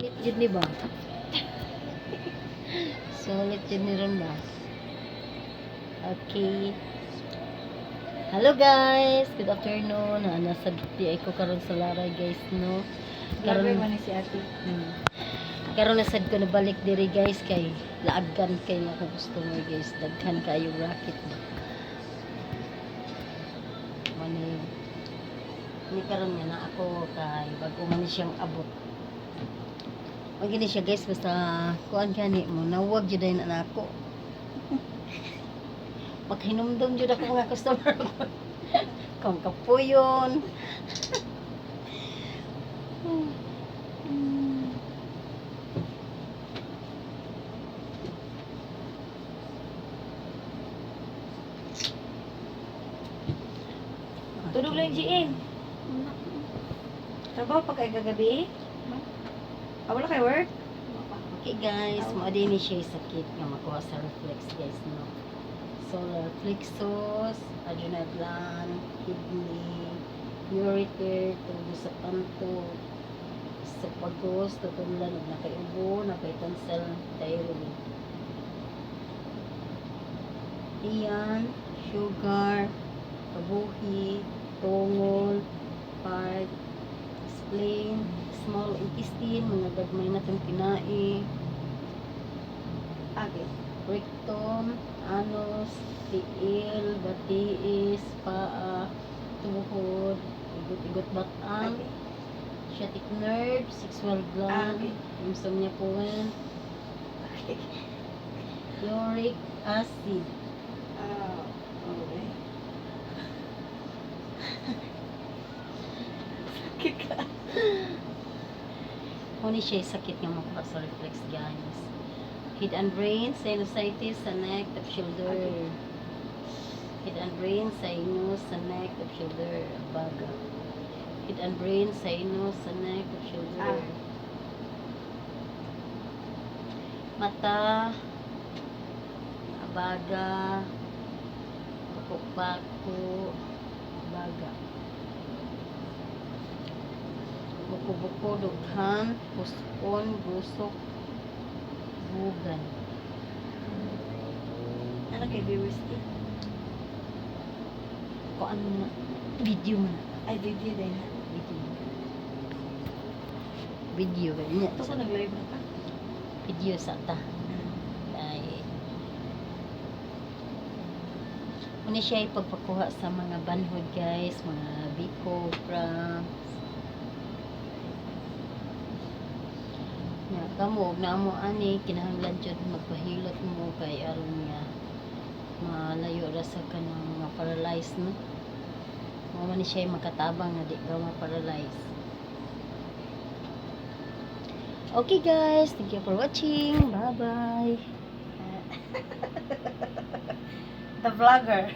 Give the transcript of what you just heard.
Sulit jud ni ba? Sulit jud ni ron ba? Okay. Hello guys, good afternoon. Nasa di ko karon sa Laray guys no. Karon man ni si ate. Karon nasad ko na balik diri guys kay laagan kay nga akong customer guys. Daghan kayo racket ba. Mani ni karon nga na ako kay bago man siyang abot. Wag gini siya guys basta kuan kani mo nawag jud na nako. Maghinumdum jud ako mga customer ko. Kung kapuyon. Tudog lang GN. Trabaho pa kay gagabi? Wala kay work? Okay guys, mo din ni siya sakit nga makuha sa reflex guys no. Solar plexus, adrenal gland, kidney, ureter, tubo sa panto, sa pagos, tutulan, nakaiubo, nakaitonsil, thyroid. Iyan, sugar, kabuhi, tungol, part, spleen, small intestine, mga gagmay na itong kinae, rectum, anus, tiil, batiis, paa, tuhod, igot-igot batang, sciatic nerve, sexual gland, insomnia point, uric acid. Okay. Sakit ka. Huni siya sakit nga makuha sa reflex guys. Head and brain, sinusitis sa neck, top shoulder. Head and brain, sinus sa neck, top shoulder, baga. Head and brain, sinus sa neck, top shoulder. Mata, baga, pako-pako, baga. Buko-buko, dughan, puspon, busok, bugan. Ano kay viewers ti? Kung ano na, video man. Ay, video din ha. Video ganyan. Ito ko nag-live na ka. Video sa ta. Ay. Muna siya ipagpakuha sa mga banhod guys, mga biko, cramps. Kamo na mo ani kinahanglan jud magpahilot mo kay aron nga malayo ra sa kanang mga paralyzed no. Mo man siya makatabang nga di ka ma-paralyze. Okay guys, thank you for watching. Bye bye. The vlogger.